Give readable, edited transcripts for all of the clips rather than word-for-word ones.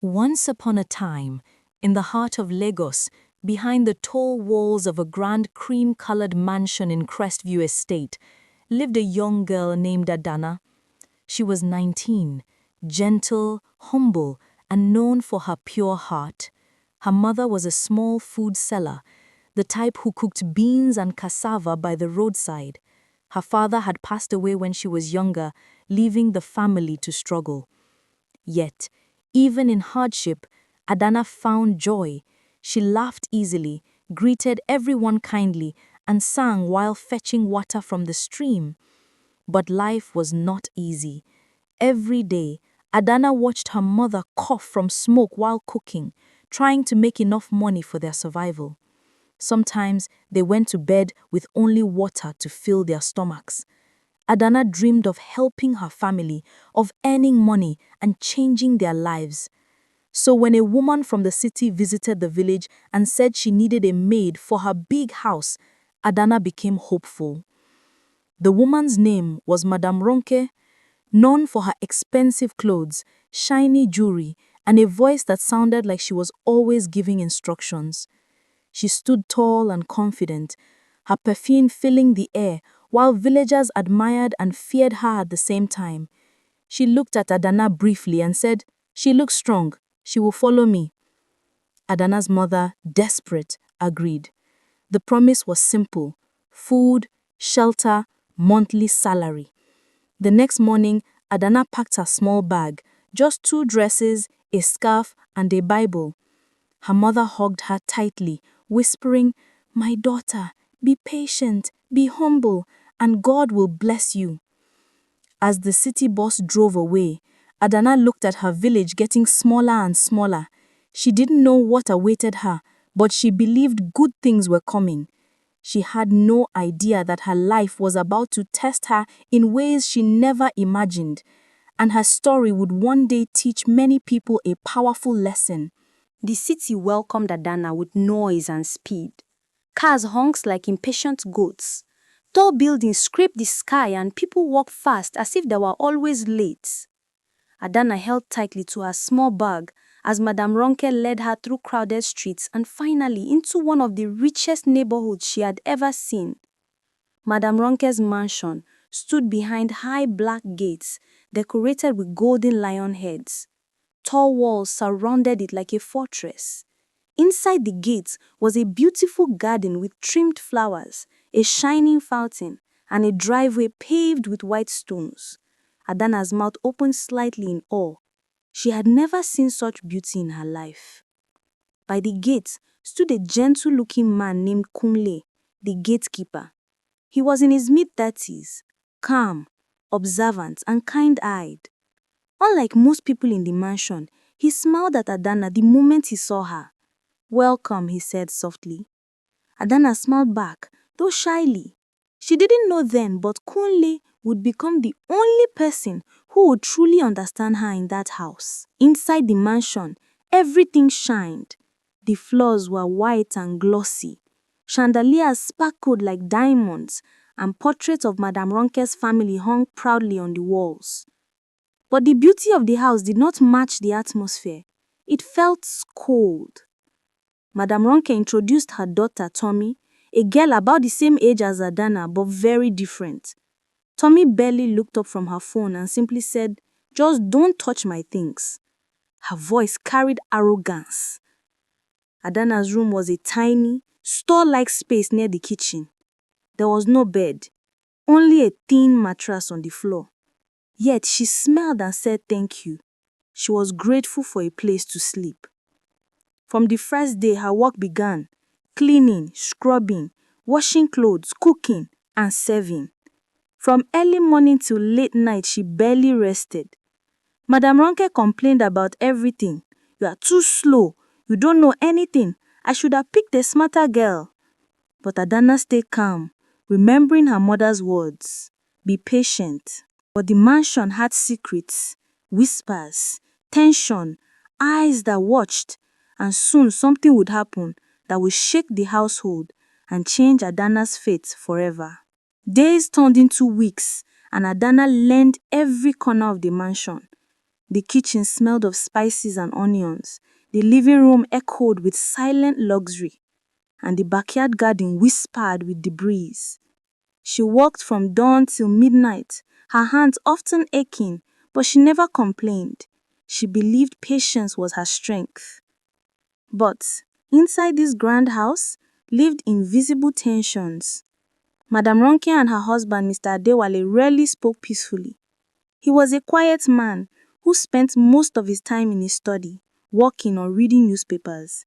Once upon a time, in the heart of Lagos, behind the tall walls of a grand cream-colored mansion in Crestview Estate, lived a young girl named Adana. She was 19, gentle, humble, and known for her pure heart. Her mother was a small food seller, the type who cooked beans and cassava by the roadside. Her father had passed away when she was younger, leaving the family to struggle. Yet, even in hardship, Adana found joy. She laughed easily, greeted everyone kindly, and sang while fetching water from the stream. But life was not easy. Every day, Adana watched her mother cough from smoke while cooking, trying to make enough money for their survival. Sometimes they went to bed with only water to fill their stomachs. Adana dreamed of helping her family, of earning money and changing their lives. So when a woman from the city visited the village and said she needed a maid for her big house, Adana became hopeful. The woman's name was Madame Ronke, known for her expensive clothes, shiny jewelry, and a voice that sounded like she was always giving instructions. She stood tall and confident, her perfume filling the air, while villagers admired and feared her at the same time. She looked at Adana briefly and said, "She looks strong. She will follow me." Adana's mother, desperate, agreed. The promise was simple: food, shelter, monthly salary. The next morning, Adana packed her small bag, just 2 dresses, a scarf, and a Bible. Her mother hugged her tightly, whispering, "My daughter, be patient, be humble, and God will bless you." As the city bus drove away, Adana looked at her village getting smaller and smaller. She didn't know what awaited her, but she believed good things were coming. She had no idea that her life was about to test her in ways she never imagined, and her story would one day teach many people a powerful lesson. The city welcomed Adana with noise and speed. Cars honked like impatient goats. Tall buildings scraped the sky and people walked fast as if they were always late. Adana held tightly to her small bag as Madame Ronke led her through crowded streets and finally into one of the richest neighborhoods she had ever seen. Madame Ronke's mansion stood behind high black gates decorated with golden lion heads. Tall walls surrounded it like a fortress. Inside the gates was a beautiful garden with trimmed flowers, a shining fountain, and a driveway paved with white stones. Adana's mouth opened slightly in awe. She had never seen such beauty in her life. By the gate stood a gentle-looking man named Kunle, the gatekeeper. He was in his mid-30s, calm, observant, and kind-eyed. Unlike most people in the mansion, he smiled at Adana the moment he saw her. "Welcome," he said softly. Adana smiled back, though shyly. She didn't know then, but Kunle would become the only person who would truly understand her in that house. Inside the mansion, everything shined. The floors were white and glossy. Chandeliers sparkled like diamonds, and portraits of Madame Ronke's family hung proudly on the walls. But the beauty of the house did not match the atmosphere. It felt cold. Madame Ronke introduced her daughter, Tommy, a girl about the same age as Adana, but very different. Tommy barely looked up from her phone and simply said, "Just don't touch my things." Her voice carried arrogance. Adana's room was a tiny, store-like space near the kitchen. There was no bed, only a thin mattress on the floor. Yet she smiled and said thank you. She was grateful for a place to sleep. From the first day, her work began: cleaning, scrubbing, washing clothes, cooking, and serving. From early morning till late night, she barely rested. Madame Ronke complained about everything. "You are too slow. You don't know anything. I should have picked a smarter girl." But Adana stayed calm, remembering her mother's words: "Be patient." But the mansion had secrets, whispers, tension, eyes that watched, and soon something would happen that would shake the household and change Adana's fate forever. Days turned into weeks, and Adana learned every corner of the mansion. The kitchen smelled of spices and onions. The living room echoed with silent luxury, and the backyard garden whispered with the breeze. She worked from dawn till midnight, her hands often aching, but she never complained. She believed patience was her strength. But inside this grand house lived invisible tensions. Madame Ronke and her husband, Mr. Adewale, rarely spoke peacefully. He was a quiet man who spent most of his time in his study, working or reading newspapers.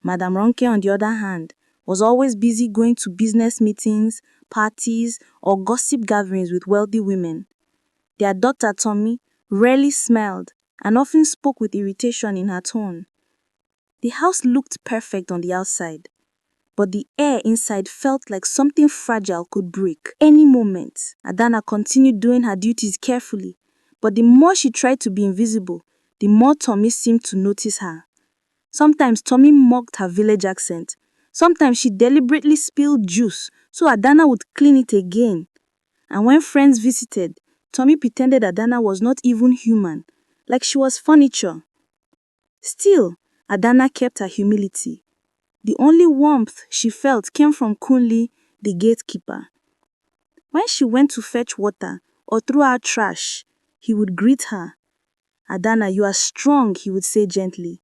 Madame Ronke, on the other hand, was always busy going to business meetings, parties, or gossip gatherings with wealthy women. Their daughter, Tommy, rarely smiled and often spoke with irritation in her tone. The house looked perfect on the outside, but the air inside felt like something fragile could break any moment. Adana continued doing her duties carefully, but the more she tried to be invisible, the more Tommy seemed to notice her. Sometimes Tommy mocked her village accent. Sometimes she deliberately spilled juice so Adana would clean it again. And when friends visited, Tommy pretended Adana was not even human, like she was furniture. Still, Adana kept her humility. The only warmth she felt came from Kunle, the gatekeeper. When she went to fetch water or threw out trash, he would greet her. "Adana, you are strong," he would say gently.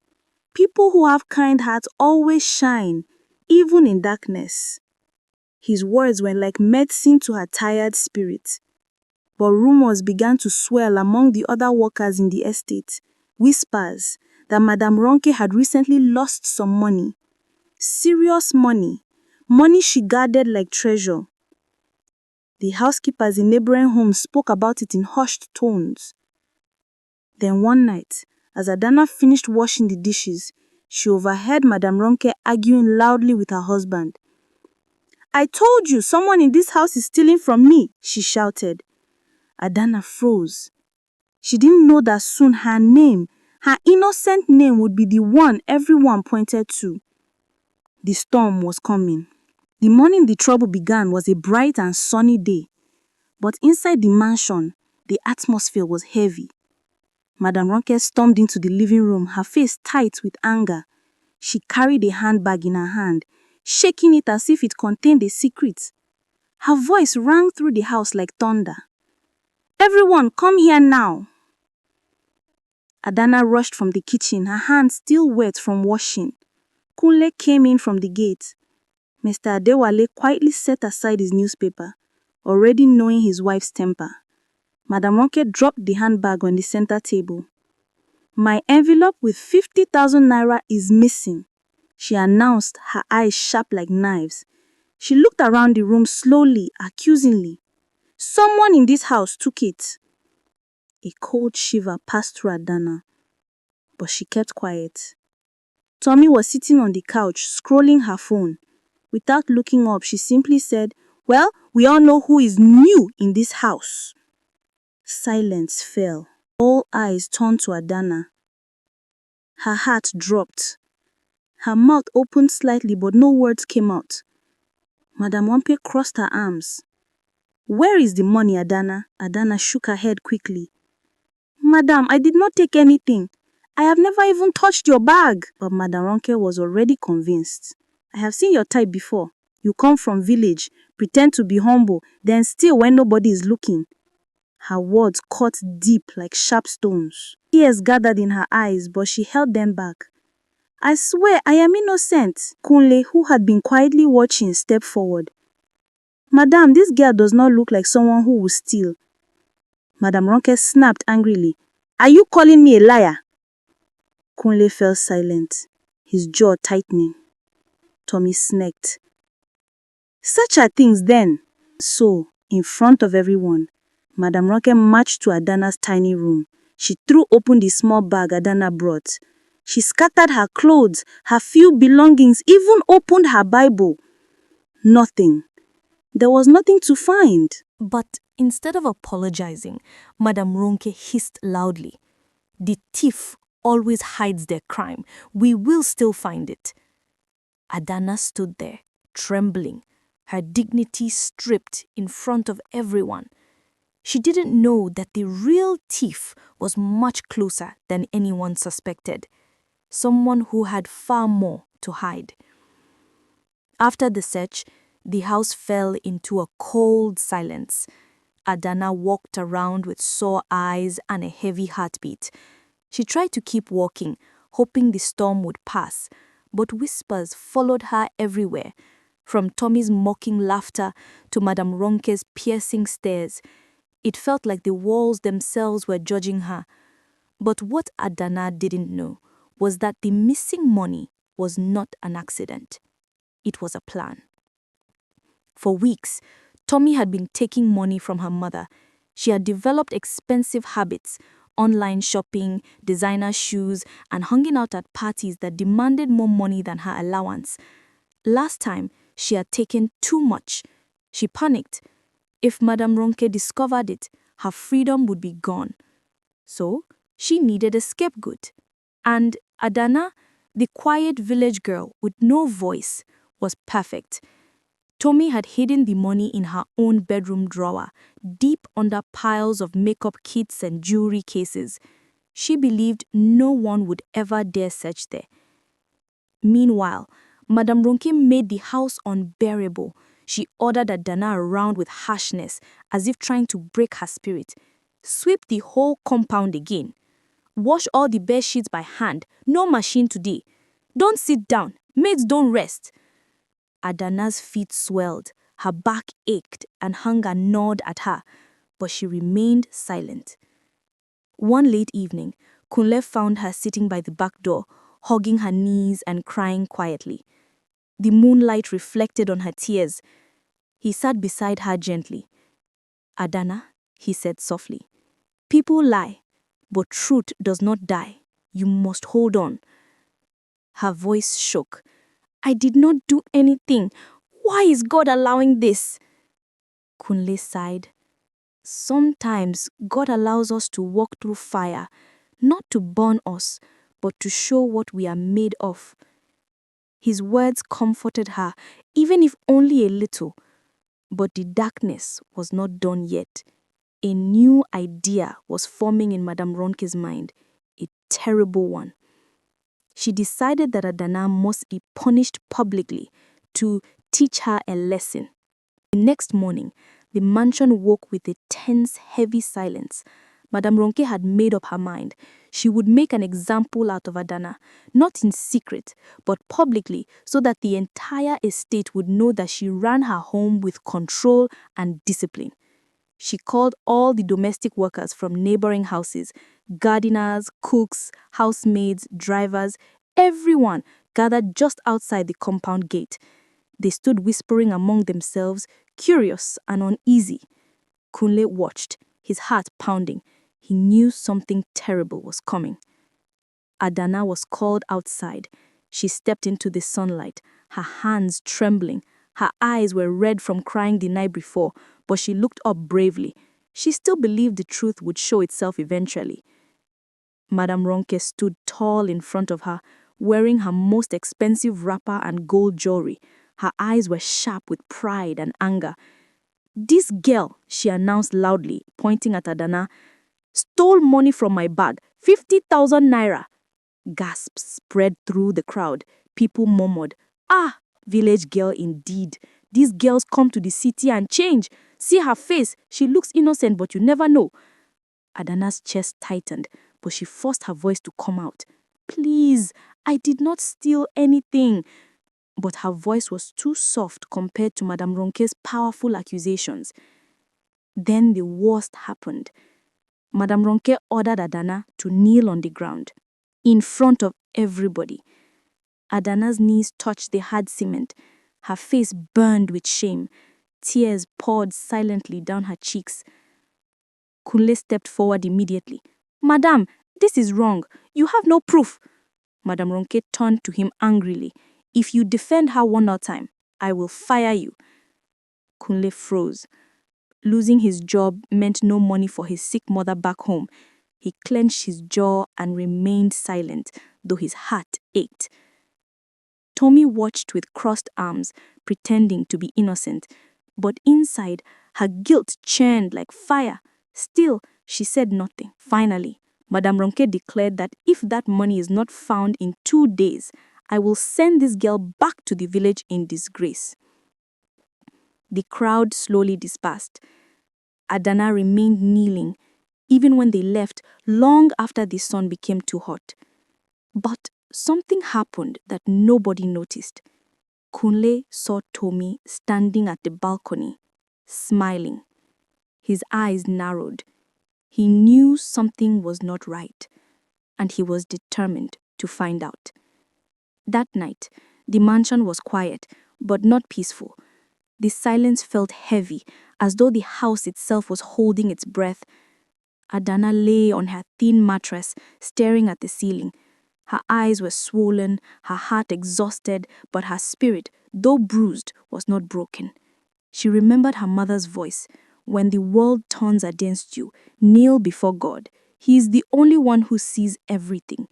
"People who have kind hearts always shine, even in darkness." His words were like medicine to her tired spirit. But rumors began to swell among the other workers in the estate. Whispers that Madame Ronke had recently lost some money. Serious money. Money she guarded like treasure. The housekeepers in neighboring homes spoke about it in hushed tones. Then one night, as Adana finished washing the dishes, she overheard Madame Ronke arguing loudly with her husband. "I told you someone in this house is stealing from me," she shouted. Adana froze. She didn't know that soon her name, her innocent name, would be the one everyone pointed to. The storm was coming. The morning the trouble began was a bright and sunny day, but inside the mansion, the atmosphere was heavy. Madame Ronke stormed into the living room, her face tight with anger. She carried a handbag in her hand, shaking it as if it contained a secret. Her voice rang through the house like thunder. "Everyone, come here now." Adana rushed from the kitchen, her hands still wet from washing. Kunle came in from the gate. Mr. Adewale quietly set aside his newspaper, already knowing his wife's temper. Madame Ronke dropped the handbag on the center table. "My envelope with 50,000 naira is missing," she announced, her eyes sharp like knives. She looked around the room slowly, accusingly. "Someone in this house took it." A cold shiver passed through Adana, but she kept quiet. Tommy was sitting on the couch, scrolling her phone. Without looking up, she simply said, "Well, we all know who is new in this house." Silence fell. All eyes turned to Adana. Her heart dropped. Her mouth opened slightly, but no words came out. Madame Wampe crossed her arms. "Where is the money, Adana?" Adana shook her head quickly. "Madame, I did not take anything. I have never even touched your bag." But Madame Ronke was already convinced. "I have seen your type before. You come from village, pretend to be humble, then steal when nobody is looking." Her words cut deep like sharp stones. Tears gathered in her eyes, but she held them back. "I swear I am innocent." Kunle, who had been quietly watching, stepped forward. "Madame, this girl does not look like someone who will steal." Madame Ronke snapped angrily. "Are you calling me a liar?" Kunle fell silent, his jaw tightening. Tommy snecked. "Such are things then." So, in front of everyone, Madame Ronke marched to Adana's tiny room. She threw open the small bag Adana brought. She scattered her clothes, her few belongings, even opened her Bible. Nothing. There was nothing to find. But instead of apologizing, Madame Ronke hissed loudly. "The thief always hides their crime. We will still find it." Adana stood there, trembling, her dignity stripped in front of everyone. She didn't know that the real thief was much closer than anyone suspected, someone who had far more to hide. After the search, the house fell into a cold silence. Adana walked around with sore eyes and a heavy heartbeat. She tried to keep walking, hoping the storm would pass, but whispers followed her everywhere, from Tommy's mocking laughter to Madame Ronke's piercing stares. It felt like the walls themselves were judging her. But what Adana didn't know was that the missing money was not an accident. It was a plan. For weeks, Tommy had been taking money from her mother. She had developed expensive habits, online shopping, designer shoes, and hanging out at parties that demanded more money than her allowance. Last time, she had taken too much. She panicked. If Madame Ronke discovered it, her freedom would be gone. So, she needed a scapegoat. And Adana, the quiet village girl with no voice, was perfect. Tommy had hidden the money in her own bedroom drawer, deep under piles of makeup kits and jewelry cases. She believed no one would ever dare search there. Meanwhile, Madame Ronke made the house unbearable. She ordered Adana around with harshness, as if trying to break her spirit. Sweep the whole compound again. Wash all the bed sheets by hand, no machine today. Don't sit down, maids don't rest. Adana's feet swelled, her back ached, and hunger gnawed at her, but she remained silent. One late evening, Kunle found her sitting by the back door, hugging her knees and crying quietly. The moonlight reflected on her tears. He sat beside her gently. Adana, he said softly, people lie, but truth does not die. You must hold on. Her voice shook. I did not do anything. Why is God allowing this? Kunle sighed. Sometimes God allows us to walk through fire, not to burn us, but to show what we are made of. His words comforted her, even if only a little. But the darkness was not done yet. A new idea was forming in Madame Ronke's mind, a terrible one. She decided that Adana must be punished publicly to teach her a lesson. The next morning, the mansion woke with a tense, heavy silence. Madame Ronke had made up her mind. She would make an example out of Adana, not in secret, but publicly, so that the entire estate would know that she ran her home with control and discipline. She called all the domestic workers from neighboring houses, gardeners, cooks, housemaids, drivers, everyone gathered just outside the compound gate. They stood whispering among themselves, curious and uneasy. Kunle watched, his heart pounding. He knew something terrible was coming. Adana was called outside. She stepped into the sunlight, her hands trembling. Her eyes were red from crying the night before, but she looked up bravely. She still believed the truth would show itself eventually. Madame Ronke stood tall in front of her, wearing her most expensive wrapper and gold jewelry. Her eyes were sharp with pride and anger. This girl, she announced loudly, pointing at Adana, stole money from my bag, 50,000 naira. Gasps spread through the crowd. People murmured, ah, village girl indeed. These girls come to the city and change. See her face. She looks innocent, but you never know. Adana's chest tightened, but she forced her voice to come out. Please, I did not steal anything. But her voice was too soft compared to Madame Ronke's powerful accusations. Then the worst happened. Madame Ronke ordered Adana to kneel on the ground, in front of everybody. Adana's knees touched the hard cement. Her face burned with shame. Tears poured silently down her cheeks. Kunle stepped forward immediately. Madame, this is wrong. You have no proof. Madame Ronke turned to him angrily. If you defend her one more time, I will fire you. Kunle froze. Losing his job meant no money for his sick mother back home. He clenched his jaw and remained silent, though his heart ached. Tommy watched with crossed arms, pretending to be innocent, but inside, her guilt churned like fire. Still, she said nothing. Finally, Madame Ronke declared that if that money is not found in 2 days, I will send this girl back to the village in disgrace. The crowd slowly dispersed. Adana remained kneeling, even when they left, long after the sun became too hot. But something happened that nobody noticed. Kunle saw Tommy standing at the balcony, smiling. His eyes narrowed. He knew something was not right, and he was determined to find out. That night, the mansion was quiet, but not peaceful. The silence felt heavy, as though the house itself was holding its breath. Adana lay on her thin mattress, staring at the ceiling. Her eyes were swollen, her heart exhausted, but her spirit, though bruised, was not broken. She remembered her mother's voice. When the world turns against you, kneel before God. He is the only one who sees everything.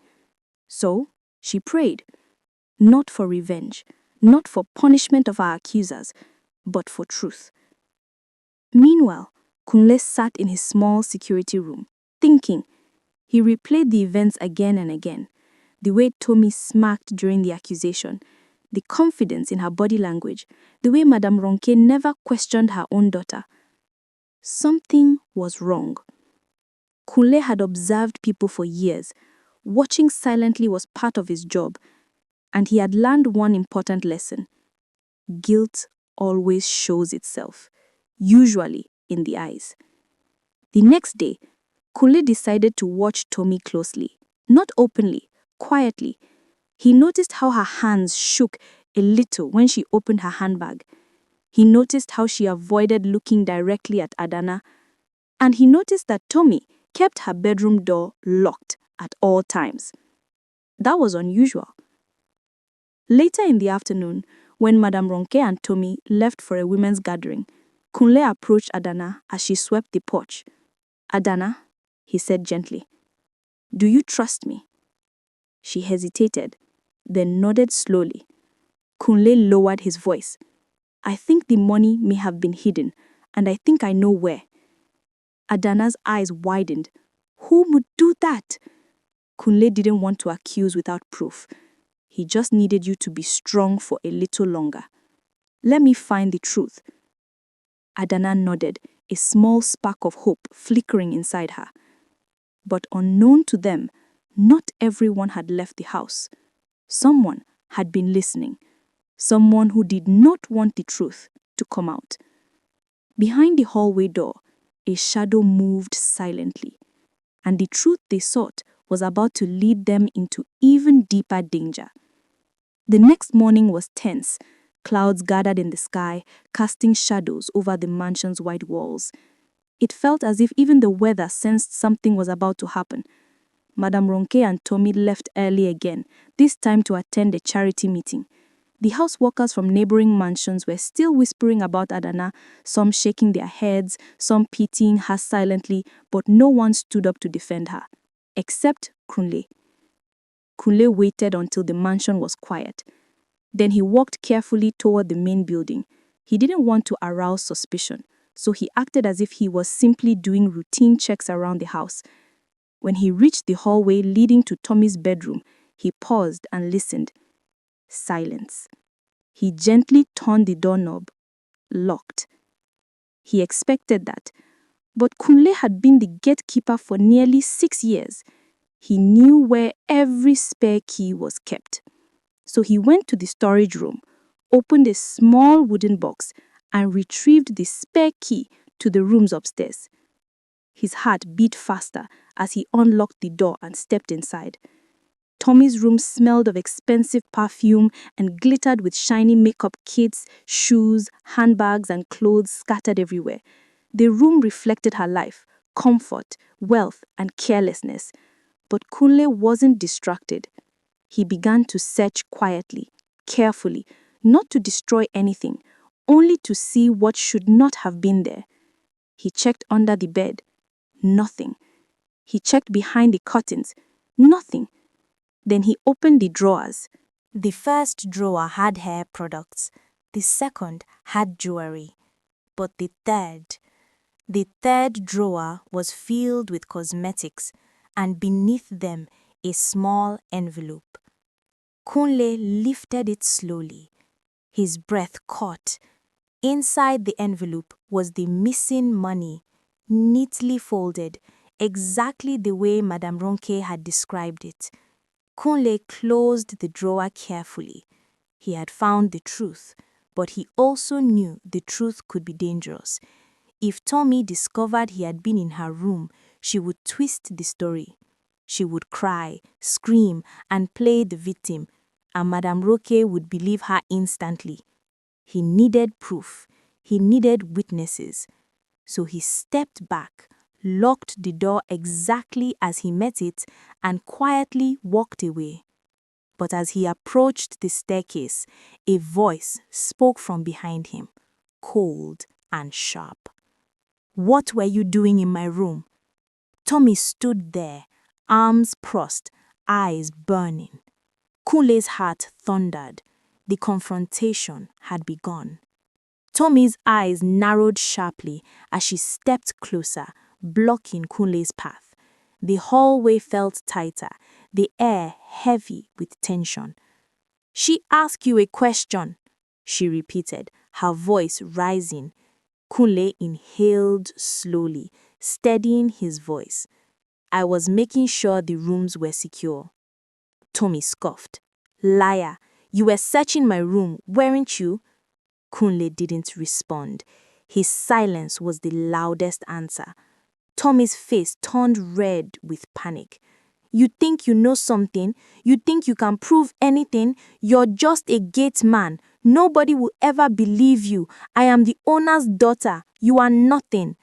So, she prayed, not for revenge, not for punishment of our accusers, but for truth. Meanwhile, Kunle sat in his small security room, thinking. He replayed the events again and again. The way Tommy smirked during the accusation, the confidence in her body language, the way Madame Ronke never questioned her own daughter. Something was wrong. Kunle had observed people for years. Watching silently was part of his job, and he had learned one important lesson. Guilt always shows itself, usually in the eyes. The next day, Kunle decided to watch Tommy closely, not openly, quietly. He noticed how her hands shook a little when she opened her handbag. He noticed how she avoided looking directly at Adana, and he noticed that Tommy kept her bedroom door locked at all times. That was unusual. Later in the afternoon, when Madame Ronke and Tommy left for a women's gathering, Kunle approached Adana as she swept the porch. "Adana," he said gently, "do you trust me?" She hesitated, then nodded slowly. Kunle lowered his voice. "I think the money may have been hidden, and I think I know where." Adana's eyes widened. Who would do that? Kunle didn't want to accuse without proof. He just needed you to be strong for a little longer. "Let me find the truth." Adana nodded, a small spark of hope flickering inside her. But unknown to them, not everyone had left the house. Someone had been listening. Someone who did not want the truth to come out. Behind the hallway door, a shadow moved silently, and the truth they sought was about to lead them into even deeper danger. The next morning was tense. Clouds gathered in the sky, casting shadows over the mansion's white walls. It felt as if even the weather sensed something was about to happen. Madame Ronke and Tommy left early again, this time to attend a charity meeting. The house workers from neighboring mansions were still whispering about Adana, some shaking their heads, some pitying her silently, but no one stood up to defend her, except Kunle. Kunle waited until the mansion was quiet. Then he walked carefully toward the main building. He didn't want to arouse suspicion, so he acted as if he was simply doing routine checks around the house. When he reached the hallway leading to Tommy's bedroom, he paused and listened. Silence. He gently turned the doorknob. Locked. He expected that. But Kunle had been the gatekeeper for nearly 6 years. He knew where every spare key was kept. So he went to the storage room, opened a small wooden box, and retrieved the spare key to the rooms upstairs. His heart beat faster as he unlocked the door and stepped inside. Tommy's room smelled of expensive perfume and glittered with shiny makeup kits, shoes, handbags, and clothes scattered everywhere. The room reflected her life, comfort, wealth, and carelessness. But Kunle wasn't distracted. He began to search quietly, carefully, not to destroy anything, only to see what should not have been there. He checked under the bed. Nothing. He checked behind the curtains. Nothing. Then he opened the drawers. The first drawer had hair products. The second had jewelry. But the third, The third drawer was filled with cosmetics, and beneath them a small envelope. Kunle lifted it slowly. His breath caught. Inside the envelope was the missing money, neatly folded, exactly the way Madame Ronke had described it. Kunle closed the drawer carefully. He had found the truth, but he also knew the truth could be dangerous. If Tommy discovered he had been in her room, she would twist the story. She would cry, scream, and play the victim, and Madame Roque would believe her instantly. He needed proof. He needed witnesses. So he stepped back, locked the door exactly as he met it, and quietly walked away. But as he approached the staircase, a voice spoke from behind him, cold and sharp. "What were you doing in my room?" Tommy stood there, arms crossed, eyes burning. Kunle's heart thundered. The confrontation had begun. Tommy's eyes narrowed sharply as she stepped closer, blocking Kunle's path. The hallway felt tighter, the air heavy with tension. "She asked you a question," she repeated, her voice rising. Kunle inhaled slowly, steadying his voice. "I was making sure the rooms were secure." Tommy scoffed. "Liar, you were searching my room, weren't you?" Kunle didn't respond. His silence was the loudest answer. Tommy's face turned red with panic. "You think you know something? You think you can prove anything? You're just a gate man. Nobody will ever believe you. I am the owner's daughter. You are nothing."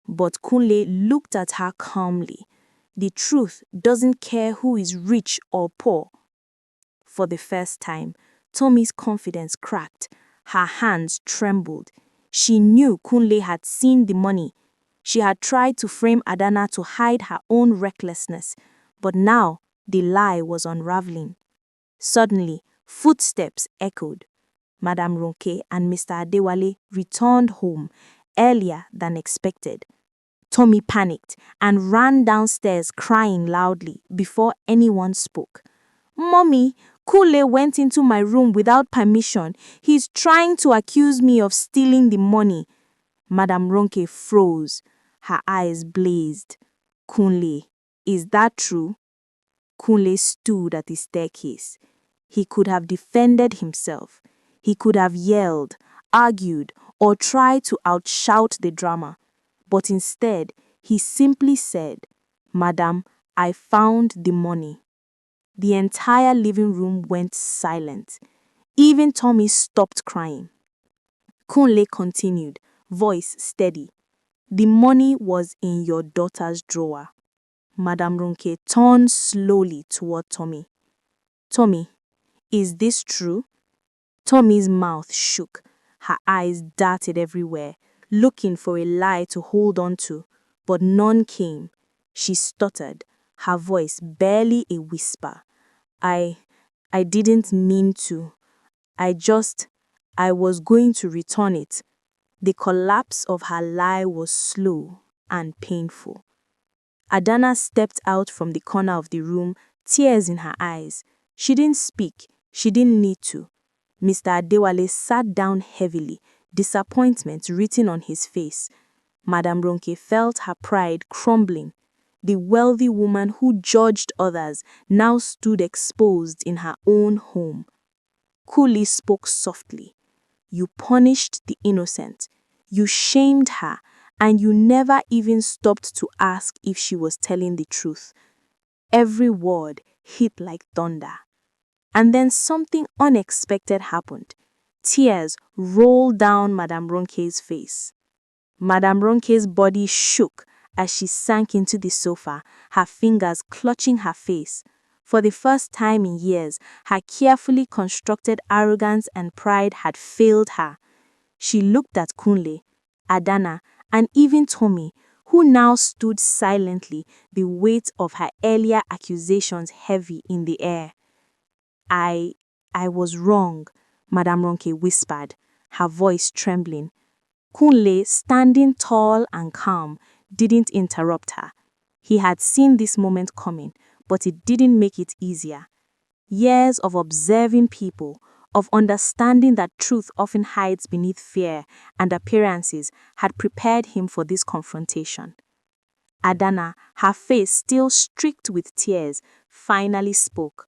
But Kunle looked at her calmly. The truth doesn't care who is rich or poor. For the first time, Tommy's confidence cracked. Her hands trembled. She knew Kunle had seen the money. She had tried to frame Adana to hide her own recklessness, but now the lie was unraveling. Suddenly, footsteps echoed. Madame Ronke and Mr. Adewale returned home earlier than expected. Tommy panicked and ran downstairs crying loudly before anyone spoke. "Mommy, Kunle went into my room without permission. He's trying to accuse me of stealing the money." Madame Ronke froze. Her eyes blazed. "Kunle, is that true?" Kunle stood at the staircase. He could have defended himself. He could have yelled, argued, or tried to outshout the drama. But instead, he simply said, "Madam, I found the money." The entire living room went silent. Even Tommy stopped crying. Kunle continued, voice steady. "The money was in your daughter's drawer." Madame Ronke turned slowly toward Tommy. "Tommy, is this true?" Tommy's mouth shook. Her eyes darted everywhere, looking for a lie to hold on to, but none came. She stuttered, her voice barely a whisper. I didn't mean to. I was going to return it." The collapse of her lie was slow and painful. Adana stepped out from the corner of the room, tears in her eyes. She didn't speak. She didn't need to. Mr. Adewale sat down heavily, disappointment written on his face. Madame Ronke felt her pride crumbling. The wealthy woman who judged others now stood exposed in her own home. Kuli spoke softly. "You punished the innocent. You shamed her, and you never even stopped to ask if she was telling the truth." Every word hit like thunder. And then something unexpected happened. Tears rolled down Madame Ronke's face. Madame Ronke's body shook as she sank into the sofa, her fingers clutching her face. For the first time in years, her carefully constructed arrogance and pride had failed her. She looked at Kunle, Adana, and even Tommy, who now stood silently, the weight of her earlier accusations heavy in the air. I was wrong," Madame Ronke whispered, her voice trembling. Kunle, standing tall and calm, didn't interrupt her. He had seen this moment coming, but it didn't make it easier. Years of observing people, of understanding that truth often hides beneath fear and appearances, had prepared him for this confrontation. Adana, her face still streaked with tears, finally spoke.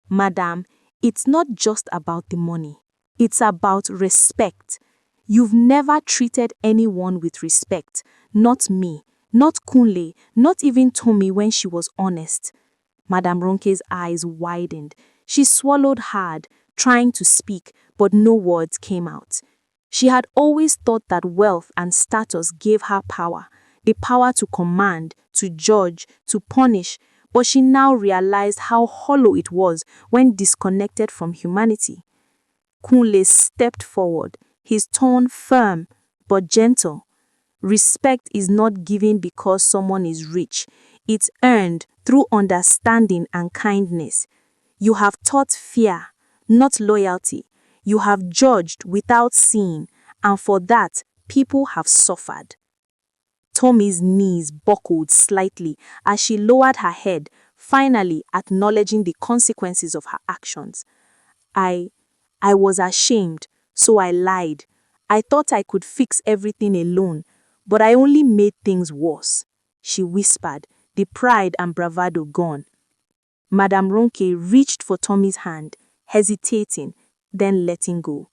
Madam, it's not just about the money. It's about respect. You've never treated anyone with respect. Not me, not Kunle, not even Tommy when she was honest. Madam Ronke's eyes widened. She swallowed hard, trying to speak, but no words came out. She had always thought that wealth and status gave her power, the power to command, to judge, to punish, but she now realized how hollow it was when disconnected from humanity. Kunle stepped forward, his tone firm but gentle. Respect is not given because someone is rich. It's earned through understanding and kindness. You have taught fear, not loyalty. You have judged without seeing, and for that, people have suffered. Tommy's knees buckled slightly as she lowered her head, finally acknowledging the consequences of her actions. I was ashamed, so I lied. I thought I could fix everything alone, but I only made things worse, she whispered, the pride and bravado gone. Madame Ronke reached for Tommy's hand, hesitating, then letting go.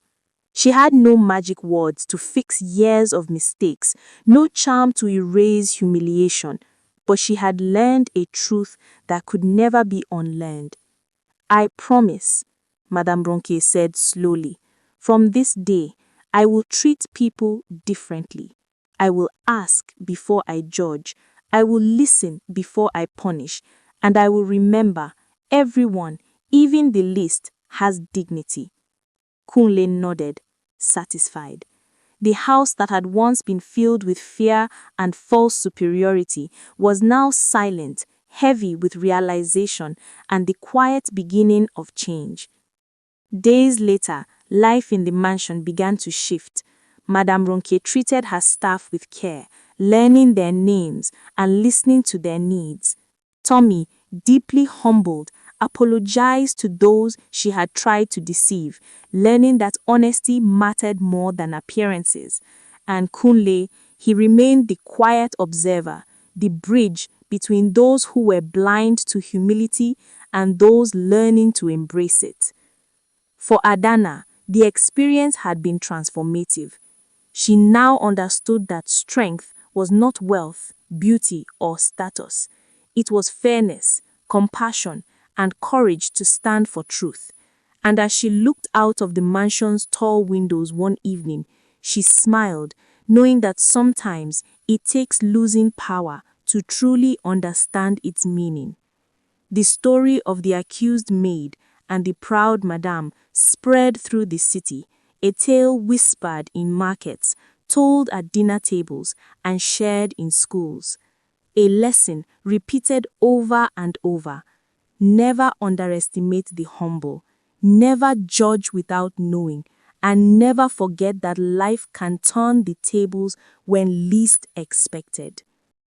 She had no magic words to fix years of mistakes, no charm to erase humiliation, but she had learned a truth that could never be unlearned. I promise, Madame Ronke said slowly, from this day, I will treat people differently. I will ask before I judge. I will listen before I punish. And I will remember everyone, even the least, has dignity. Kunle nodded, satisfied. The house that had once been filled with fear and false superiority was now silent, heavy with realization and the quiet beginning of change. Days later, life in the mansion began to shift. Madame Ronke treated her staff with care, learning their names and listening to their needs. Tommy, deeply humbled, apologized to those she had tried to deceive, learning that honesty mattered more than appearances. And Kunle, he remained the quiet observer, the bridge between those who were blind to humility and those learning to embrace it. For Adana, the experience had been transformative. She now understood that strength was not wealth, beauty, or status. It was fairness, compassion, and courage to stand for truth. And as she looked out of the mansion's tall windows one evening, she smiled, knowing that sometimes it takes losing power to truly understand its meaning. The story of the accused maid and the proud madame spread through the city, a tale whispered in markets, told at dinner tables, and shared in schools. A lesson repeated over and over. Never underestimate the humble, never judge without knowing, and never forget that life can turn the tables when least expected.